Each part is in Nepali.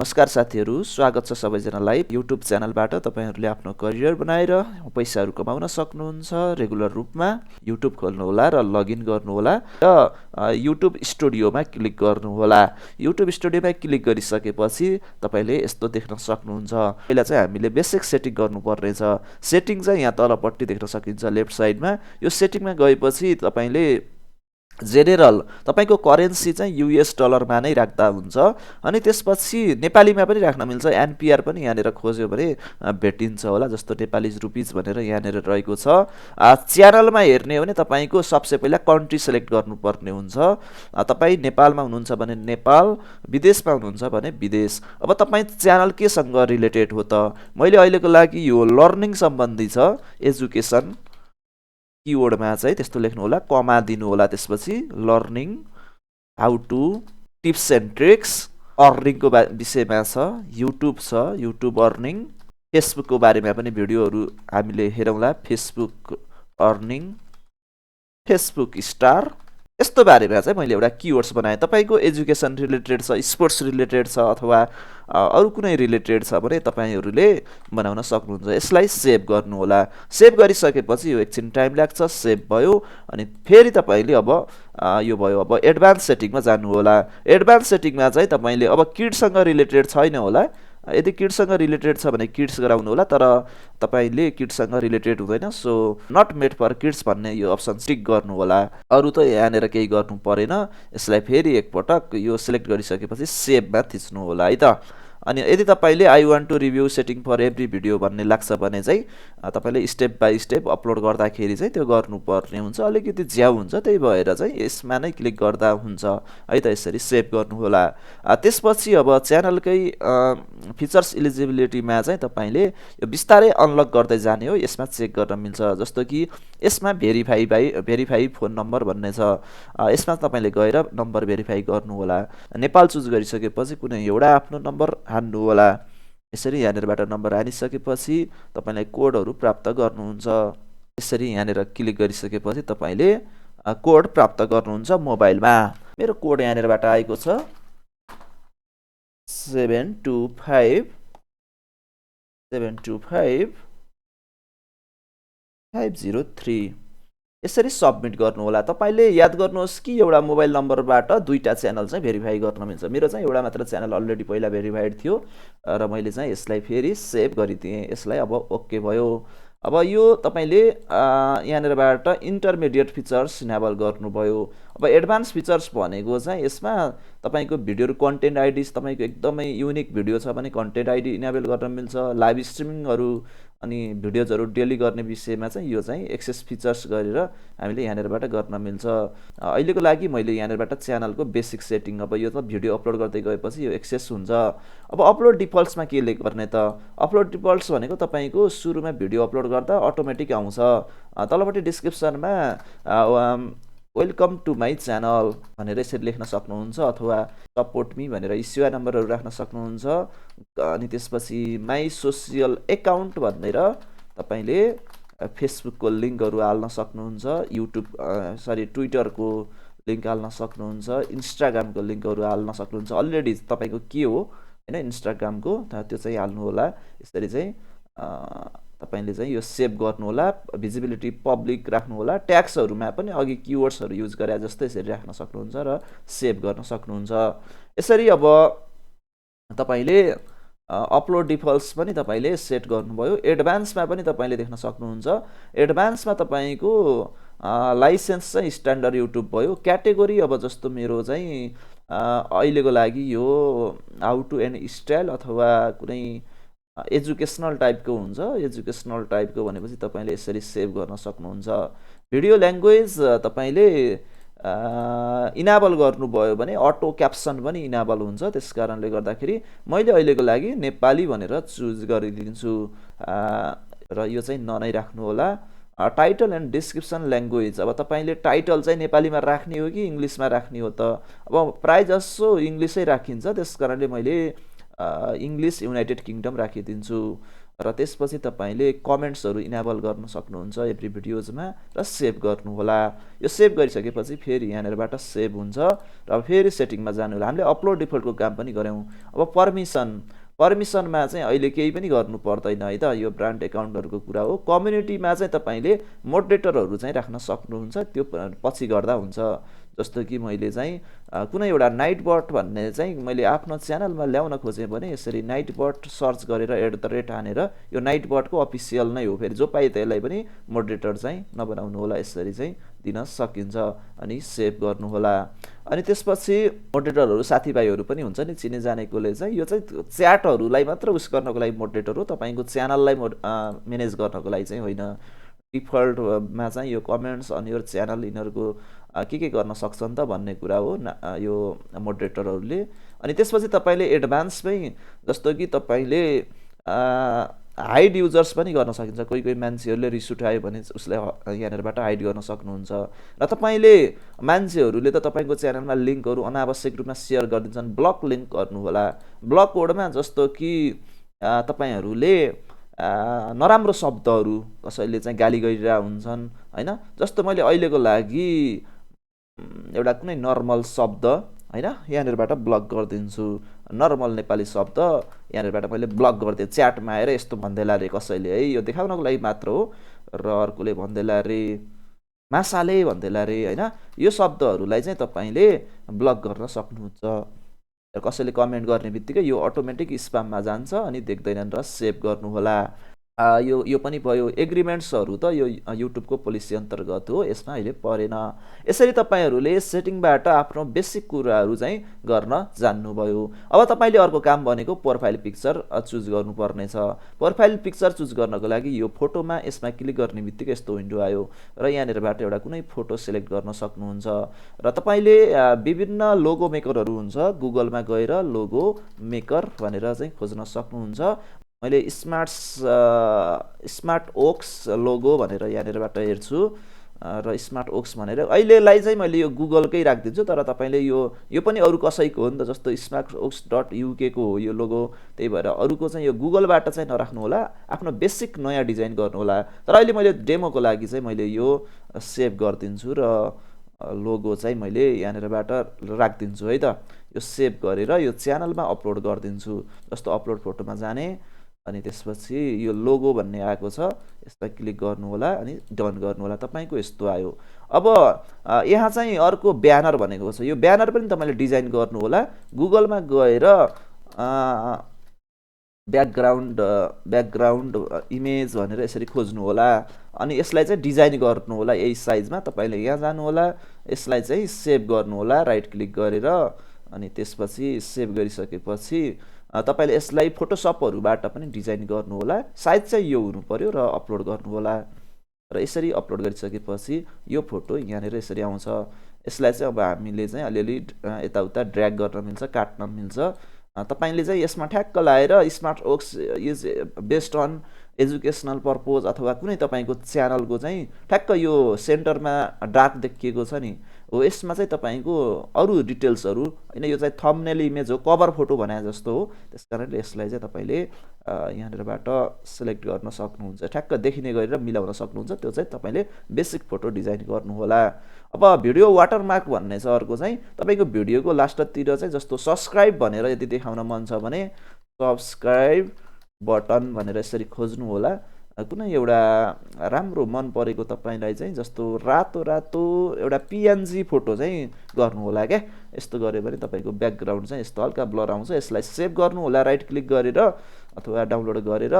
नमस्कार साथीहरु, स्वागत छ सबैजनालाई YouTube च्यानलबाट। तपाईहरुले आफ्नो करियर बनाएर पैसाहरु कमाउन सक्नुहुन्छ। रेगुलर रूपमा YouTube खोल्नु होला र लगइन गर्नु होला र YouTube स्टुडियोमा क्लिक गर्नु होला। YouTube स्टुडियोमा क्लिक गरिसकेपछि तपाईले यस्तो देख्न सक्नुहुन्छ। पहिला चाहिँ हामीले बेसिक सेटिङ गर्नुपर्ने छ। सेटिङ चाहिँ यहाँ तलपट्टि देख्न सकिन्छ लेफ्ट साइडमा। यो सेटिङमा गएपछि तपाईले जेनरल तपाईको करेन्सी चाहिँ यूएस डलरमा नै राख्दा हुन्छ। अनि त्यसपछि नेपालीमा पनि राख्न मिल्छ। एनपीआर पनि यहाँनेर खोज्यो भने भेटिन्छ होला, जस्तो नेपाली रुपीज भनेर यहाँनेर रहेको छ। च्यानलमा हेर्ने हो भने तपाईको सबसे पहिला कन्ट्री सिलेक्ट गर्नुपर्ने हुन्छ। तपाई नेपालमा हुनुहुन्छ भने नेपाल, विदेशमा हुनुहुन्छ भने विदेश। अब तपाई च्यानल केसँग रिलेटेड हो त? मैले अहिलेको लागि यो लर्निङ सम्बन्धी छ, एजुकेसन कीवर्डमा चाहिँ त्यस्तो लेख्नु होला, कमा दिनु होला। त्यसपछि learning, how to, tips and tricks, अर्निङको विषयमा छ, युट्युब छ, युट्युब अर्निङ, फेसबुकको बारेमा पनि भिडियोहरू हामीले हेरौँला, फेसबुक अर्निङ, फेसबुक स्टार, यस्तो बारेमा चाहिँ मैले एउटा कीवर्ड्स बनाएँ। तपाईको एजुकेसन रिलेटेड छ, स्पोर्ट्स रिलेटेड छ अथवा अरु कुनै रिलेटेड छ भने तपाईहरुले बनाउन सक्नुहुन्छ। यसलाई सेभ गर्नु होला। सेभ गरिसकेपछि यो एकछिन टाइम लाग्छ, सेभ भयो। अनि फेरि तपाईले अब यो भयो, अब एडभान्स सेटिङमा जानु होला। एडभान्स सेटिङमा चाहिँ तपाईले अब किड्ससँग रिलेटेड छैन होला। यदि किड्ससँग रिलेटेड छ भने किड्स गराउनु होला, तर तपाईले किड्ससँग रिलेटेड हुँदैन, so not made for kids भन्ने यो अप्सन टिक गर्नु होला। अरु त यहाँनेर केही गर्नु परेन। यसलाई फेरि एकपटक यो सिलेक्ट गरिसकेपछि सेभमा थिच्नु होला है त। अनि यदि तपाईले I want to review setting for every video भन्ने लाग्छ भने चाहिँ तपाईले स्टेप बाइ स्टेप अपलोड गर्दाखेरि चाहिँ त्यो गर्नुपर्ने हुन्छ। अलिकति ज्याउ हुन्छ, त्यही भएर चाहिँ यसमा नै क्लिक गर्दा हुन्छ है त। यसरी सेभ गर्नु होला। त्यसपछि अब च्यानलकै फिचर्स इलिजिबिलिटीमा चाहिँ तपाईले यो बिस्तारै अनलक गर्दै जाने हो। यसमा चेक गर्न मिल्छ, जस्तो कि यसमा भेरिफाई फोन नम्बर भन्ने छ। यसमा तपाईले गएर नम्बर भेरिफाई गर्नु होला। नेपाल चुज गरिसकेपछि कुनै एउटा आफ्नो नम्बर हान्नु होला। यसरी यहाँनेरबाट नम्बर हानिसकेपछि तपाईलाई कोडहरू प्राप्त गर्नुहुन्छ। यसरी यहाँनेर क्लिक गरिसकेपछि तपाईले कोड प्राप्त गर्नुहुन्छ मोबाइलमा। मेरो कोड यहाँनेरबाट आएको छ 725503। यसरी सबमिट गर्नु होला। तपाईले याद गर्नुहोस् कि एउटा मोबाइल नम्बरबाट दुईटा च्यानल चाहिँ भेरिफाई गर्न मिल्छ। मेरो चाहिँ एउटा मात्र च्यानल अलरेडी पहिला भेरिफाइड थियो र मैले चाहिँ यसलाई फेरि सेभ गरिदिएँ। यसलाई अब ओके भयो। अब यो तपाईले यहाँनेरबाट इन्टरमिडिएट फिचर्स इनेबल गर्नुभयो। अब एडभान्स फिचर्स भनेको चाहिँ यसमा तपाईको भिडियोहरु कन्टेन्ट आइडी तपाईको एकदमै युनिक भिडियो छ भने कन्टेन्ट आइडी इनेबल गर्न मिल्छ। लाइभ स्ट्रिमिङहरु अनि भिडियोजहरु डेली गर्ने विषयमा चाहिँ यो चाहिँ एक्सेस फिचर्स गरेर हामीले यहाँनेरबाट गर्न मिल्छ। अहिलेको लागि मैले यहाँनेरबाट च्यानलको बेसिक सेटिङ, अब यो त भिडियो अपलोड गर्दै गएपछि यो एक्सेस हुन्छ। अब अपलोड डिफल्ट्समा के गर्ने त? अपलोड डिफल्ट्स भनेको तपाईको सुरुमा भिडियो अपलोड गर्दा अटोमेटिक आउँछ। तलपट्टि डिस्क्रिप्सनमा वेलकम टु माई च्यानल भनेर यसरी लेख्न सक्नुहुन्छ, अथवा सपोर्ट मी भनेर इस्यु नम्बरहरू राख्न सक्नुहुन्छ। अनि त्यसपछि माई सोसियल एकाउन्ट भनेर तपाईले फेसबुकको लिङ्कहरू हाल्न सक्नुहुन्छ, ट्विटरको लिङ्क हाल्न सक्नुहुन्छ, इन्स्टाग्रामको लिङ्कहरू हाल्न सक्नुहुन्छ। अलरेडी तपाईको के हो हैन इन्स्टाग्रामको, त्यो चाहिँ हाल्नु होला। यसरी चाहिँ तपाईले चाहिँ यो सेभ गर्नु होला। भिजिबिलिटी पब्लिक राख्नु होला। ट्याग्सहरुमा पनि अघि कीवर्ड्सहरु युज गरे जस्तै यसरी राख्न सक्नुहुन्छ र सेभ गर्न सक्नुहुन्छ। यसरी अब तपाईले अपलोड डिफल्ट्स पनि तपाईले सेट गर्नुभयो। एडभान्समा पनि तपाईले देख्न सक्नुहुन्छ। एडभान्समा तपाईको लाइसेन्स चाहिँ स्ट्यान्डर्ड युट्युब भयो। क्याटेगोरी अब जस्तो मेरो चाहिँ अहिलेको लागि यो हाउ टु एन्ड स्टाइल अथवा कुनै एजुकेसनल टाइपको हुन्छ। एजुकेसनल टाइपको भनेपछि तपाईले यसरी सेभ गर्न सक्नुहुन्छ। भिडियो ल्याङ्ग्वेज तपाईले इनेबल गर्नुभयो भने अटो क्याप्सन पनि इनेबल हुन्छ। त्यसकारणले गर्दाखेरि मैले अहिलेको लागि नेपाली भनेर चुज गरिदिन्छु र यो चाहिँ नै राख्नु होला। टाइटल एन्ड डिस्क्रिप्सन ल्याङ्ग्वेज, अब तपाईले टाइटल चाहिँ नेपालीमा राख्ने हो कि इङ्ग्लिसमा राख्ने हो त? अब प्राय जसो इङ्ग्लिसै राखिन्छ, त्यसकारणले मैले इङ्ग्लिस युनाइटेड किङडम राखिदिन्छु। र त्यसपछि तपाईले कमेन्ट्सहरु इनेबल गर्न सक्नुहुन्छ एभ्री भिडियोजमा र सेभ गर्नु होला। यो सेभ गरिसकेपछि फेरि यहाँनिरबाट सेभ हुन्छ र फेरि सेटिङमा जानु होला। हामीले अपलोड डिफल्टको काम पनि गर्यौं। अब पर्मिसनमा चाहिँ अहिले केही पनि गर्नु पर्दैन है त, यो ब्रान्ड एकाउन्टहरुको कुरा हो। कम्युनिटीमा चाहिँ तपाईले मोडरेटरहरु चाहिँ राख्न सक्नुहुन्छ, त्यो पछि गर्दा हुन्छ। जस्तो कि मैले चाहिँ कुनै एउटा नाइटबट भन्ने चाहिँ मैले आफ्नो च्यानलमा ल्याउन खोजेँ भने यसरी नाइटबट सर्च गरेर @ हानेर यो नाइटबटको अफिसियल नै हो। फेरि जो पाए त्यसलाई पनि मोडरेटर चाहिँ नबनाउनु होला, यसरी चाहिँ दिन सकिन्छ। अनि सेभ गर्नु होला। अनि त्यसपछि मोडरेटरहरु साथीभाइहरु पनि हुन्छ नि चिने जानेकोले चाहिँ यो चाहिँ च्याटहरुलाई मात्र उस गर्नको लागि मोडरेटर हो, तपाईको च्यानललाई म्यानेज गर्नको लागि चाहिँ होइन। डिफल्टमा चाहिँ यो कमेन्ट्स अनि यो च्यानल यिनीहरुको के गर्न सक्छन् त भन्ने कुरा हो यो मोडरेटरहरुले। अनि त्यसपछि तपाईले एडभान्समै जस्तो कि तपाईले हाइड युजर्स पनि गर्न सकिन्छ। कोही मान्छेहरुले रिस उठायो भने उसलाई यहाँनिरबाट हाइड गर्न सक्नुहुन्छ। र तपाईले मान्छेहरुले त तपाईको च्यानलमा लिंकहरु अनावश्यक रूपमा शेयर गर्दिन्छन्, ब्लक लिंक गर्नु होला। ब्लक कोडमा जस्तो कि तपाईहरुले नराम्रो शब्दहरु कसैले चाहिँ गाली गरिरा हुन्छन् हैन, जस्तो मैले अहिलेको लागि एउटा कुनै नर्मल शब्द हैन यहाँनिरबाट ब्लक गर्दिन्छु। नर्मल नेपाली शब्द यहाँनिरबाट मैले ब्लक गर्दिए। च्याटमा आएर यस्तो भन्दैला रे कसैले, है यो देखाउनको लागि मात्र हो। र अर्कोले भन्दैला रे, मासाले भन्दैला रे हैन, यो शब्दहरुलाई चाहिँ तपाईले ब्लक गर्न सक्नुहुन्छ। र कसैले कमेन्ट गर्ने बित्तिकै यो अटोमेटिक स्पाममा जान्छ अनि देख्दैनन् र सेभ गर्नु होला। यो पनि भयो। एग्रीमेन्ट्सहरु त यो युट्युबको पोलिसी अन्तर्गत हो, यसमा अहिले परेन। यसरी तपाईहरुले सेटिङबाट आफ्नो बेसिक कुराहरु चाहिँ गर्न जान्नुभयो। अब तपाईले अर्को काम भनेको प्रोफाइल पिक्चर चुज गर्नुपर्ने छ। प्रोफाइल पिक्चर चुज गर्नको लागि यो फोटोमा यसमा क्लिक गर्ने बित्तिकै यस्तो विन्डो आयो र यहाँनिरबाट एउटा कुनै फोटो सिलेक्ट गर्न सक्नुहुन्छ। र तपाईले विभिन्न लोगो मेकरहरु हुन्छ, गुगलमा गएर लोगो मेकर भनेर चाहिँ खोज्न सक्नुहुन्छ। मैले स्मार्ट ओक्स लोगो भनेर यहाँनिरबाट हेर्छु र स्मार्ट ओक्स भनेर अहिलेलाई चाहिँ मैले यो गुगलकै राखिदिन्छु। तर तपाईले यो पनि अरु कसैको हो नि त, जस्तो smartoaks.uk को हो यो लोगो। त्यही भएर अरुको चाहिँ यो गुगलबाट चाहिँ नराख्नु होला, आफ्नो बेसिक नयाँ डिजाइन गर्नु होला। तर अहिले मैले डेमोको लागि चाहिँ मैले यो सेभ गर्दिन्छु र लोगो चाहिँ मैले यहाँनिरबाट राखिदिन्छु है त। यो सेभ गरेर यो च्यानलमा अपलोड गर्दिन्छु। जस्तो अपलोड फोटोमा जाने अनि त्यसपछि यो लोगो भन्ने आएको छ, यसलाई क्लिक गर्नु होला अनि डन गर्नु होला। तपाईको यस्तो आयो। अब यहाँ चाहिँ अर्को ब्यानर भनेको छ। यो ब्यानर पनि तपाईले डिजाइन गर्नु होला। गुगलमा गएर ब्याकग्राउन्ड इमेज भनेर यसरी खोज्नु होला अनि यसलाई चाहिँ डिजाइन गर्नु होला यही साइजमा। तपाईले यहाँ जानु होला, यसलाई चाहिँ सेभ गर्नु होला राइट क्लिक गरेर। अनि त्यसपछि सेभ गरिसकेपछि तपाईले यसलाई फोटोशपहरुबाट पनि डिजाइन गर्नु होला। साइज चाहिँ यो हुनु पर्यो र अपलोड गर्नु होला। र यसरी अपलोड गरिसकेपछि यो फोटो यहाँनिर यसरी आउँछ। यसलाई चाहिँ अब हामीले चाहिँ अलिअलि यताउता ड्र्याग गर्न मिल्छ, काट्न मिल्छ। तपाईले चाहिँ यसमा ठ्याक्क लाएर smart oaks is based on educational purpose अथवा कुनै तपाईको च्यानलको चाहिँ ठ्याक्क यो सेन्टरमा डार्क देखिएको छ नि हो, यसमा चाहिँ तपाईको अरु डिटेल्सहरु हैन, यो चाहिँ थम्बनेल इमेज हो, कभर फोटो भने जस्तो हो। त्यसकारणले यसलाई चाहिँ तपाईले यहाँनिरबाट सिलेक्ट गर्न सक्नुहुन्छ, ठ्याक्क देखिने गरेर मिलाउन सक्नुहुन्छ। त्यो चाहिँ तपाईले बेसिक फोटो डिजाइन गर्नु होला। अब भिडियो वाटरमार्क भन्ने छ अर्को चाहिँ। तपाईको भिडियोको लास्टतिर चाहिँ जस्तो सब्स्क्राइब भनेर यदि देखाउन मन छ भने सब्स्क्राइब बटन भनेर यसरी खोज्नु होला। कुनै एउटा राम्रो मन परेको तपाईलाई चाहिँ जस्तो रातो एउटा पीएनजी फोटो चाहिँ गर्नु होला क्या। यस्तो गर्यो भने तपाईको ब्याकग्राउन्ड चाहिँ यस्तो हल्का ब्लर आउँछ। यसलाई सेभ गर्नु होला राइट क्लिक गरेर अथवा डाउनलोड गरेर।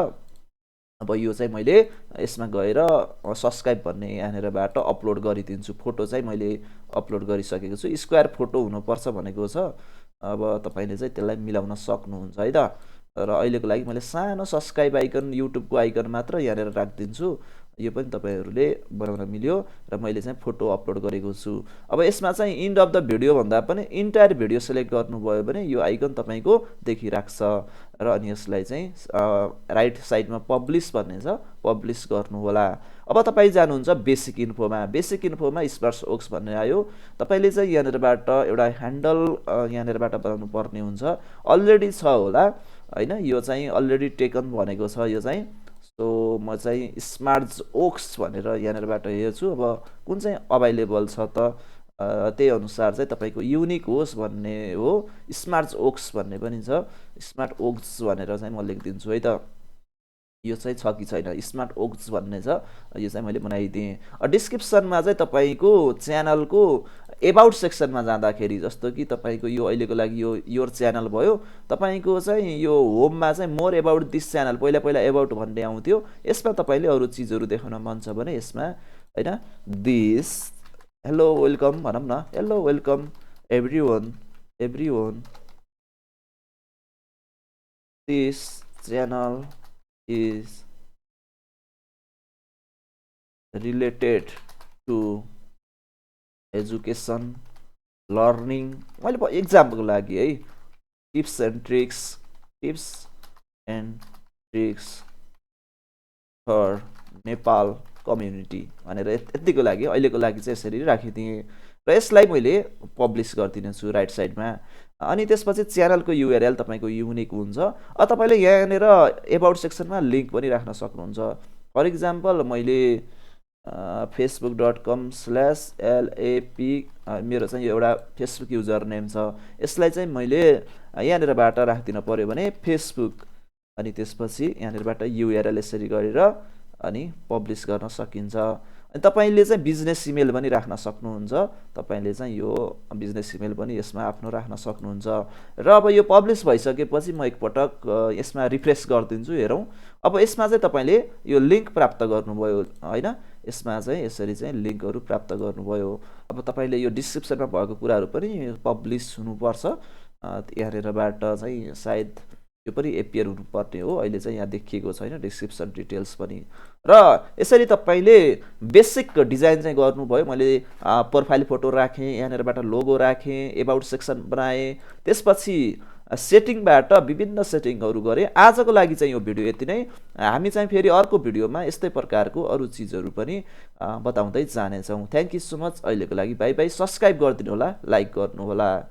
अब यो चाहिँ मैले यसमा गएर सब्स्क्राइब भन्ने यहाँनिरबाट अपलोड गरिदिन्छु। फोटो चाहिँ मैले अपलोड गरिसकेको छु। स्क्वायर फोटो हुनुपर्छ भनेको छ। अब तपाईले चाहिँ त्यसलाई मिलाउन सक्नुहुन्छ है त। र अहिलेको लागि मैले सानो सब्स्क्राइब आइकन युट्युबको आइकन मात्र यहाँनिर राखिदिन्छु। यो पनि तपाईहरुले बनाउन मिल्यो र मैले चाहिँ फोटो अपलोड गरेको छु। अब यसमा चाहिँ इन्ड अफ द भिडियो भन्दा पनि इन्टायर भिडियो सिलेक्ट गर्नुभयो भने यो आइकन तपाईको देखिराख्छ र अनि यसलाई चाहिँ राइट साइडमा पब्लिश भन्ने छ, पब्लिश गर्नु होला। अब तपाई जानुहुन्छ बेसिक इन्फोमा। बेसिक इन्फोमा स्मार्ट ओक्स भन्ने आयो। तपाईले चाहिँ यहाँनिरबाट एउटा ह्यान्डल यहाँनिरबाट बनाउनु पर्ने हुन्छ। अलरेडी छ होला हैन। यो चाहिँ अलरेडी टेकन भनेको छ यो चाहिँ। सो म चाहिँ स्मार्ट ओक्स भनेर यहाँनिरबाट हेर्छु अब कुन चाहिँ अभाइलेबल छ त त्यही अनुसार चाहिँ तपाईँको युनिक होस् भन्ने हो। स्मार्ट ओक्स भन्ने पनि छ, स्मार्ट ओक्स भनेर चाहिँ म लेखिदिन्छु है त। यो चाहिँ छ कि छैन, स्मार्ट ओक्स भन्ने छ, यो चाहिँ मैले बनाइदिएँ। डिस्क्रिप्सनमा चाहिँ तपाईँको च्यानलको एबाउट सेक्सनमा जाँदाखेरि जस्तो कि तपाईँको यो अहिलेको लागि यो योर च्यानल भयो, तपाईँको चाहिँ यो होममा चाहिँ मोर एबाउट दिस च्यानल पहिला पहिला एबाउट भन्ने आउँथ्यो। यसमा तपाईँले अरू चिजहरू देखाउन मन छ भने यसमा हैन दिस हेलो वेलकम भनौँ न, hello welcome everyone this channel is related to education learning। मैले एक्जाम्पलको लागि है tips and tricks for Nepal community भनेर यतिको लागि अहिलेको लागि चाहिँ यसरी राखिदिएँ र यसलाई मैले पब्लिस गरिदिनेछु राइट साइडमा। अनि त्यसपछि च्यानलको युआरएल तपाईँको युनिक हुन्छ। तपाईँले यहाँनिर एबाउट सेक्सनमा लिङ्क पनि राख्न सक्नुहुन्छ। फर इक्जाम्पल मैले facebook.com/LAP मेरो चाहिँ एउटा फेसबुक युजर नेम छ, यसलाई चाहिँ मैले यहाँनिरबाट राखिदिन पर्यो भने फेसबुक अनि त्यसपछि यहाँनिरबाट युआरएल यसरी गरेर अनि पब्लिस गर्न सकिन्छ। अनि तपाईँले चाहिँ बिजनेस इमेल पनि राख्न सक्नुहुन्छ। तपाईँले चाहिँ यो बिजनेस इमेल पनि यसमा आफ्नो राख्न सक्नुहुन्छ। र अब यो पब्लिस भइसकेपछि म एकपटक यसमा रिफ्रेस गरिदिन्छु, हेरौँ। अब यसमा चाहिँ तपाईँले यो लिङ्क प्राप्त गर्नुभयो हैन, यसमा चाहिँ यसरी चाहिँ लिङ्कहरू प्राप्त गर्नुभयो। अब तपाईँले यो डिस्क्रिप्सनमा भएको कुराहरू पनि पब्लिस हुनुपर्छ। यहाँनिरबाट चाहिँ सायद यो पनि एपियर हुनुपर्ने हो, अहिले चाहिँ यहाँ देखिएको छैन डिस्क्रिप्सन डिटेल्स पनि। र यसरी तपाईँले बेसिक डिजाइन चाहिँ गर्नुभयो। मैले प्रोफाइल फोटो राखेँ, यहाँनिरबाट लोगो राखेँ, एबाउट सेक्सन बनाएँ, त्यसपछि सेटिङबाट विभिन्न सेटिङहरू गरेँ। आजको लागि चाहिँ यो भिडियो यति नै। हामी चाहिँ फेरि अर्को भिडियोमा यस्तै प्रकारको अरू चिजहरू पनि बताउँदै जानेछौँ। Thank you so much. अहिलेको लागि बाई बाई। सब्सक्राइब गरिदिनु होला, लाइक गर्नुहोला।